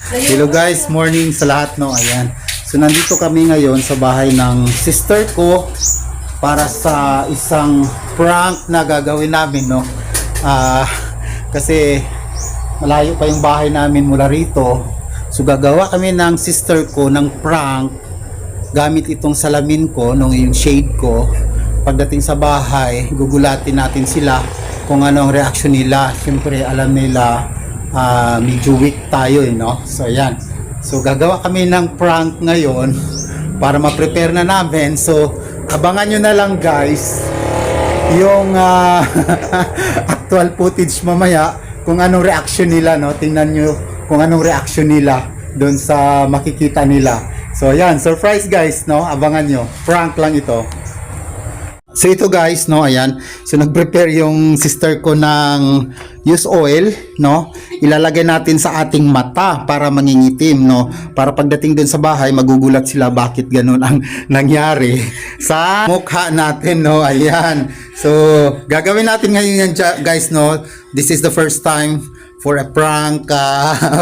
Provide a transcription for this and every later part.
Hello guys, morning sa lahat, no. Ayan. So nandito kami ngayon sa bahay ng sister ko para sa isang prank na gagawin namin, no. Kasi malayo pa yung bahay namin mula rito. So gagawa kami ng sister ko ng prank gamit itong salamin ko, nung yung shade ko. Pagdating sa bahay, gugulatin natin sila kung ano ang reaction nila. Siyempre alam nila medyo weak tayo, no? So ayan, so gagawa kami ng prank ngayon para ma-prepare na namin. So abangan nyo na lang guys yung actual footage mamaya kung anong reaction nila, no? Tingnan nyo kung anong reaction nila doon sa makikita nila. So ayan, surprise guys, no? Abangan nyo, prank lang ito. So ito guys, no, ayan. So nag-prepare yung sister ko ng use oil, no. Ilalagay natin sa ating mata para mangingitim, no. Para pagdating dun sa bahay, magugulat sila bakit ganun ang nangyari sa mukha natin, no. Ayan. So gagawin natin ngayon yan guys, no. This is the first time for a prank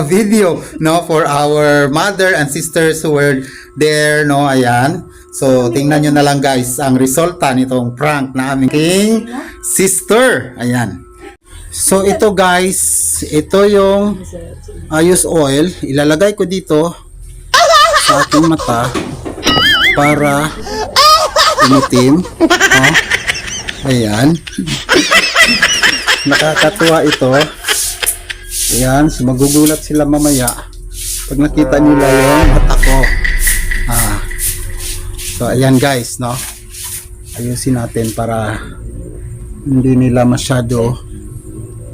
video, no, for our mother and sisters who were there, no. Ayan. So, tingnan nyo na lang guys ang resulta nitong prank na aming sister. Ayan. So, ito guys, ito yung use oil. Ilalagay ko dito sa ating mata para umitim. Oh. Ayan. Nakakatuwa ito. Ayan. So, magugulat sila mamaya pag nakita nila yung mata ko. So ayan guys, no. Ayusin natin para hindi nila masyado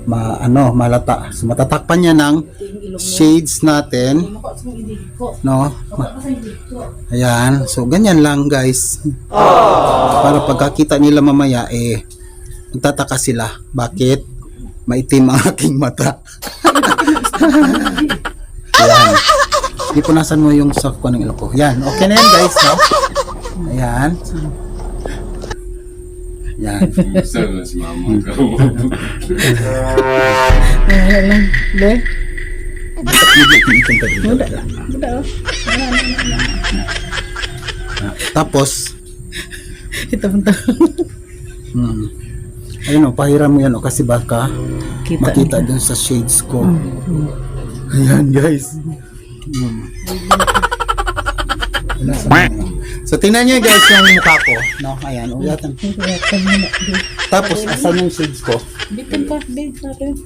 malata. So matatakpan niya ng shades natin, no. Ayan, so ganyan lang guys. Para pagkakita nila mamaya magtataka sila bakit maitim ang aking mata. Ayan. Ipunasan mo yung soft ko ng ilong ko. Yan, okay na yan guys, no? Ayan. Yan. Sana si mama ka. Ayan, be. Tapos, Ito punta. ayun o, pahiram mo yan o, kasi baka makita dun sa shades ko. Ayan guys. So tingnan nyo guys yung mukha ko, no? Ayan, uyatan. Tapos asan yung shades ko? Bitin ka, bitin natin.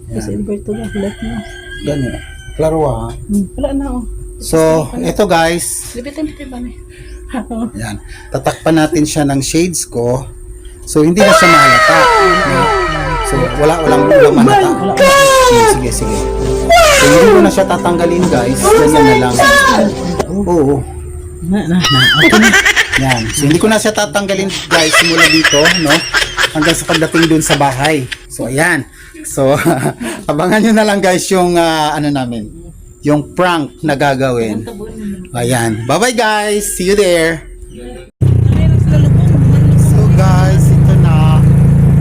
Kasi Alberto na, ulit mo. Ganyan, klaro ha. Wala na oh. So ito guys, Bitin ba na? ayan, tatakpan natin siya ng shades ko. So hindi na siya mahalata, no? So walang mahalata. Sige. So hindi ko na siya tatanggalin guys, ganyan na lang. Oo. Okay na. Yan. So hindi ko na siya tatanggalin guys mula dito, no? Hanggang sa pagdating dun sa bahay. So ayan. So abangan nyo na lang guys yung namin, yung prank na gagawin. Ayan. Bye bye guys. See you there. So guys, ito na.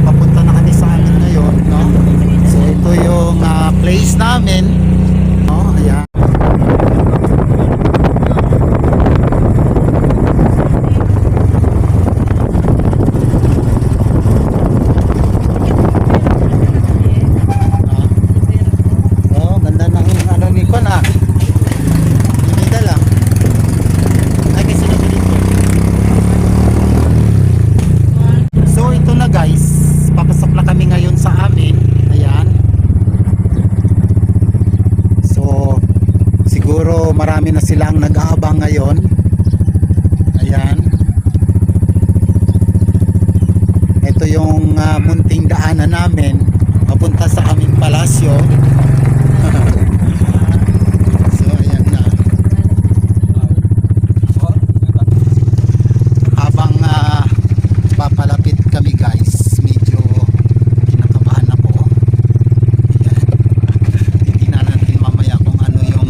Papunta na kami sa amin ngayon, no? So ito yung place namin. No? Ayan. Marami na silang nag-aabang ngayon. Ayan. Ito yung munting daanan namin papunta sa aming palasyo. So ayan na. Habang papalapit kami guys, medyo kinakabahan ako. Tingnan natin mamaya kung ano yung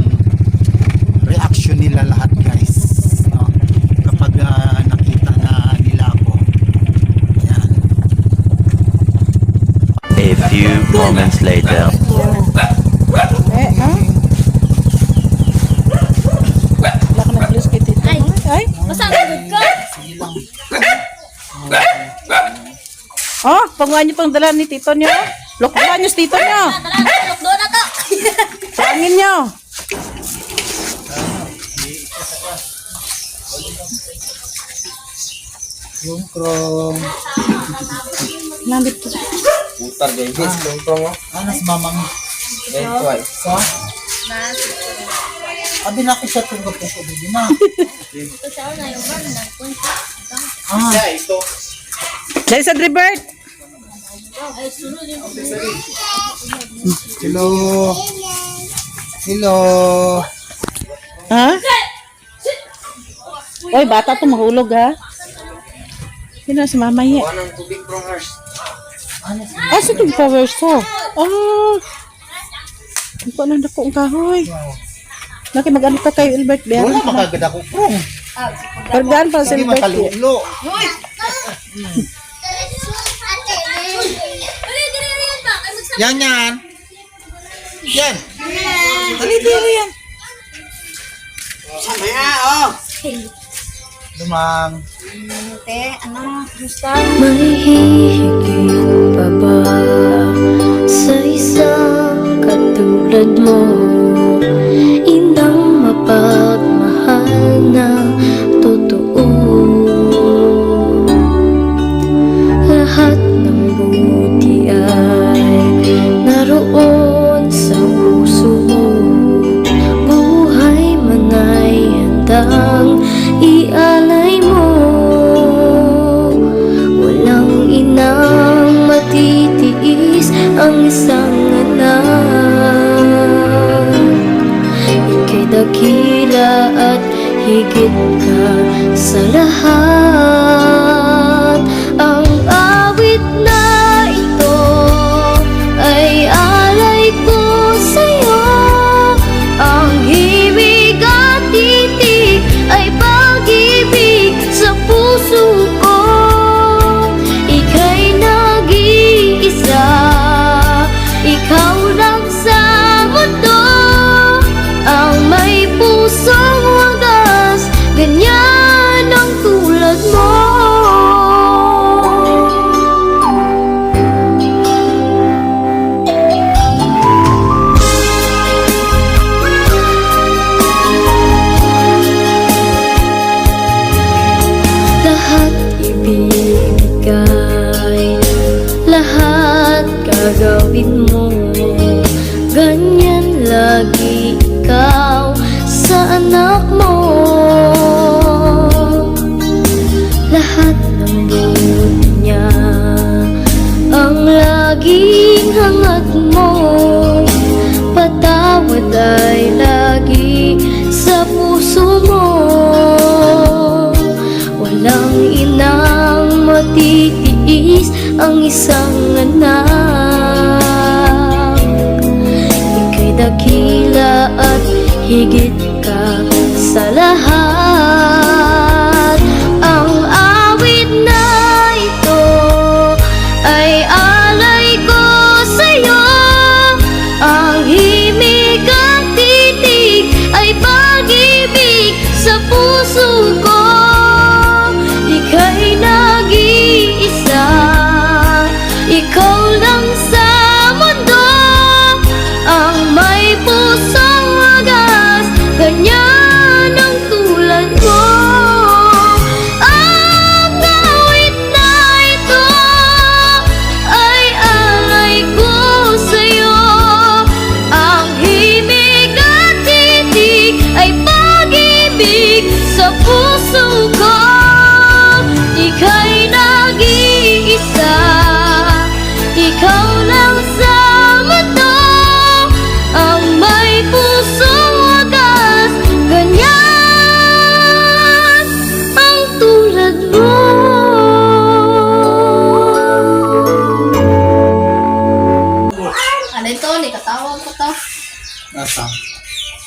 reaction nila lahat guys, no? Kapag nakita na nila ako. Ayan. A few moments later. panguhan niyo pang dala ni tito niyo. Lokduan niyo si tito niyo. Lokdo na to. Pangin niyo. Yung krong. Nandit to. Putar guys, tungtong mo. Anas mamang. Guys, tuway. Sa? Abi na ako siya itong kapuso. Hindi na. Ito siya na yung bar na punta. Ah, Ito. Dahil sa Dribert. Ay, sunod yung hello. Hello. Ha? Oy, bata to mahulog ha. Sino si mama niya? Anong tubig from hers? Ah, sa itong flowers to. Ah. Hindi ko nang dako ang kahoy. Laki mag-ano ka kayo, Albert. Wala Biyan. makagad ako krong. Pagdaan pa sa Sige Albert. makalulo. Yan yan. Yan. Dali dali yan. Samaya, oh! Lumang. May hihigit pa ba sa isang katulad mo? Inang mapagmahal na totoo. Lahat ng buti ay naroon sa puso mo. Buhay man ay handang ialay mo. Walang inang matitiis ang isang anak. Ika'y dakila at higit ka sa lahat. Ang awit na ito ay alay ko sa'yo. Ang himig at titig ay pag-ibig sa puso ko. Ika'y nag-iisa, ikaw lang sa mundo. Ang may pusong wagas, ganyan ang tulad mo. Lahat ibibigay, lahat gagawin mo. Ganyan lagi ikaw sa anak mo. Lahat ng buhay niya ang laging hangat mo. Patawad ay lagi sa puso mo. Walang inang matitiis ang isang anak. Ika'y dakila at higit ka sa lahat. Ang awit na ito ay alay ko sa'yo. Ang himig at titig ay pag-ibig sa puso ko. Ika'y nag-iisa, ikaw lang sa mundo. Ang may pusong wagas, ganyan ang tulad mo. Ang awit na ito ay alay ko sa'yo. Ang himig at titig ay pag-ibig sa puso ko. Ika'y nag-iisa, ikaw lang sa mundo. Ang may pusong wagas, ganyan ang tulad mo. Ano ito? Ni katawag ko to. Nasa.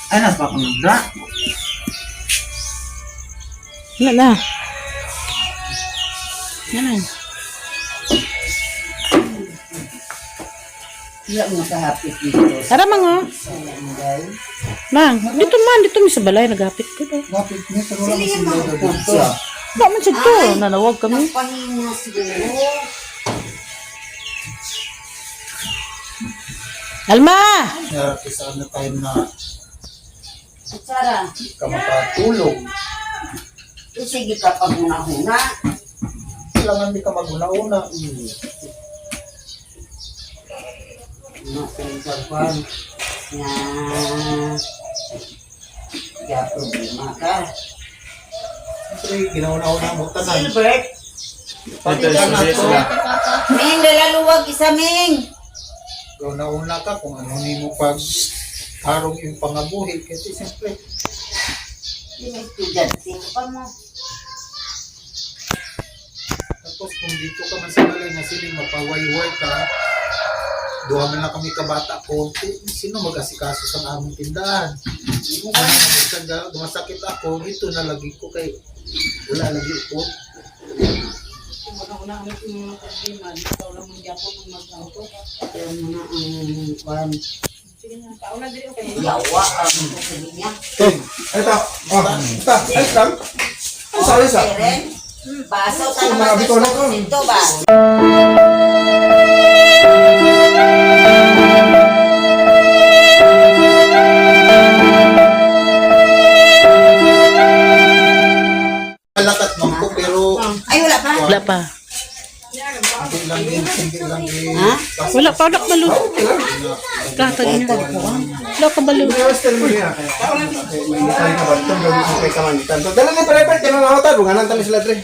Ay, nasa pa akong nagda. Wala na. Yan. Iya mo kahapit dito. Tara mga. Mang, dito man, dito mi sa balay nagapit ko do. Lapit niya, pero wala masing dito siya. Ba man siya to, nanawag kami. Pahina siguro. Alma! Narap sa ano time na Sara, ka makatulog. sige ka pag una-una. Kailangan di ka maguna-una. Pagpagpag na kaya problema ka. Siyempre, ginauna-una mo tanan. Silbert, Pagkailan na to, Ming, lalaluwag isa, Ming. ginauna ka kung ano ni mo pag harong yung pangabuhi. Kasi siyempre, Yung estudyante pa mo. tapos kung dito ka man sa balay na siling mapawayway ka, duha man lang kami kabata ko, sino mag-asikaso sa among tindahan? Dumasakit ako, dito na lagi ko kay wala lagi ko. Una-una ang mga problema, ikaw lang ang Japon ang mag-auto. Kaya muna ang kwan. Yawa ang sabi niya. Ito. Oh, ito. Ay, lang. Ay, sorry, sa. Keren, baso sa Mga naman bitola ko. ito ba? Malakat man ko pero Ay, wala pa. Wala pa. hindi lang din. Ha? Wala pa, wala ka balo. Katag niya. Wala ka balo. Tell mo niya. May detalye ka ba? Ito, gawin mo kay kamangitan. So, dala na pare-pare. Kaya mga hotel. Bunganan tali sila, Dre.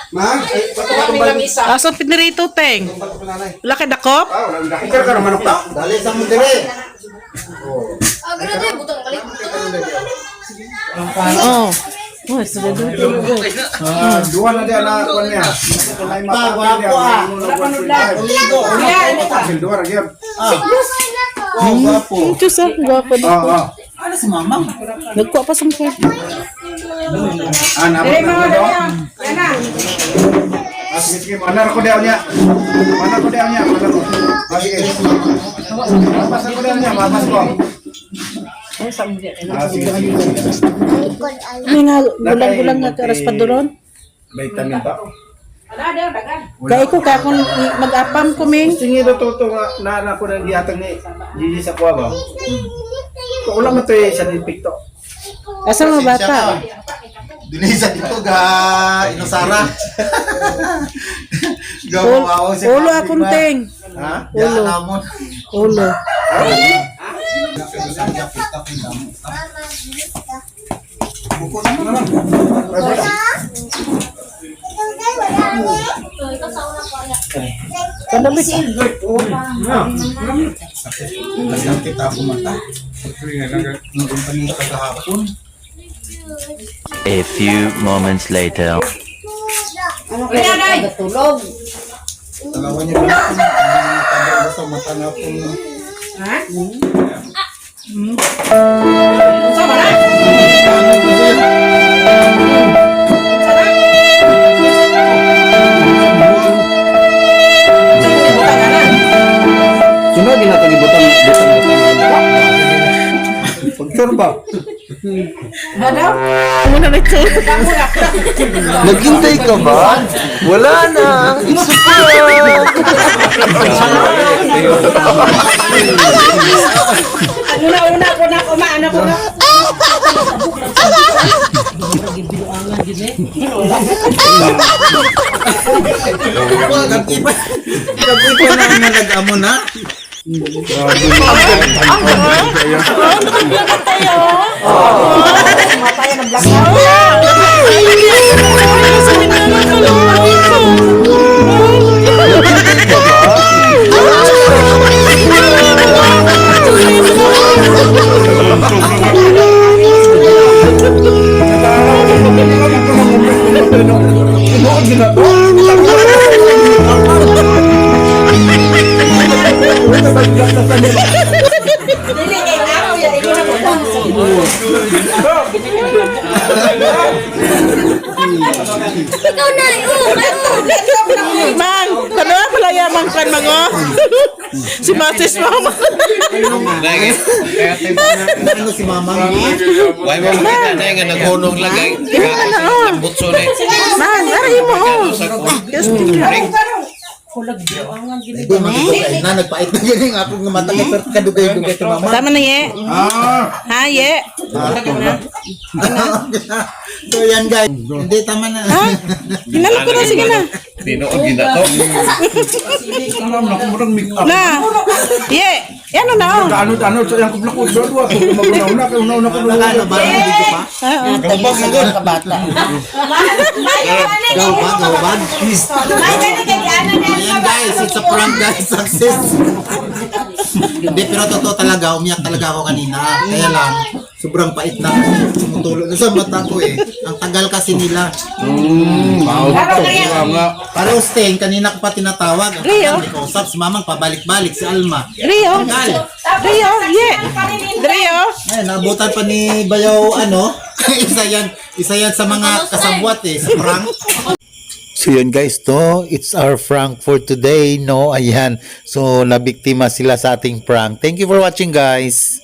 Ma'am, ay, bato ka itong balik. Asan pinirito, Teng? Bato ka nanay. Wala ka dakop? Ah, wala na. Ikar ka ng manok na. Dali sa mo dire. Ah, ganun din. Butang kalit. Oo. Oh, sige doon. Ah, dua na dia na kuan niya. Ay mapapil dia. Hasil dua lagi. Oh, gwapo. Diyos ah, gwapo Oh, dito. oh. Ano si mama? Nagkuha pa sa mga. Ah, nabot na do. Ah, sige, mana ko dia niya. Mana ko dia niya, mana ko. Ah, sige. Mapas ko dia niya, mapas ko. Ah, sige. May nga, bulang-bulang nga karas pa doon. Vitamin ba? Kaya ko, kaya kung mag-apam ko, Ming. Singi do to na ko nang gihatag ni Gigi sa kuwa ba. Ko ulang mo to sa dipikto. Asa mga bata? Dinisa dito ga Inosara. Gawaw si Ulo akong Teng. Ha? Ulo. Ulo namon. Ulo. Buko naman. Ito sa una pa yan. Pandamit. Lang kita kumata. Nung paningin kagahapon. A few moments later. Ano kaya nagtulog? Talawa niya pala sa mata na po. Sino din natin ibutan Pagkar ba? Muna na ito. Naghintay ka ba? Wala na. It's Una ko na, kumaano ko na. Kapipa na nalagamo na. Ikaw na! Mang, kano pala yamang kan mga? Si Matis Mama. Ano si mama? Why mo makita na nga naghunong lagay. Butso na. Mang, aray mo. Yes, tingnan. Ako lagi ang Hindi magdugay na nagpait na galing ako ng mata kay pero kadugay-dugay to mama. Tama na, Ye. Ha, Ye. So yan guys. Hindi tama na. Ha? Hinalok ko na, sige na. Tinood ginato. Alam na kung murang make up. Na. Ye. Ano na, oh. Ano sa yang kublak ko dua ko maguna kay una ko. Ano ba ang video pa? Kapag magod ka bata. Gawbad. Ayan guys, it's a prank guys, success. Hindi, pero totoo talaga, umiyak talaga ako kanina. Kaya lang, sobrang pait na tumutulo na sa mata ko eh. Ang tagal kasi nila. Para Usting, kanina ko pa tinatawag. Rio. Hindi ko usap, si mamang pabalik-balik, si Alma. Rio. Tagal. Rio, Ye. Rio. Ay, nabutan pa ni Bayaw, ano? isa yan sa mga kasabwat eh, sa prank. So yun guys, to it's our prank for today, no? Ayan. So nabiktima sila sa ating prank. Thank you for watching guys.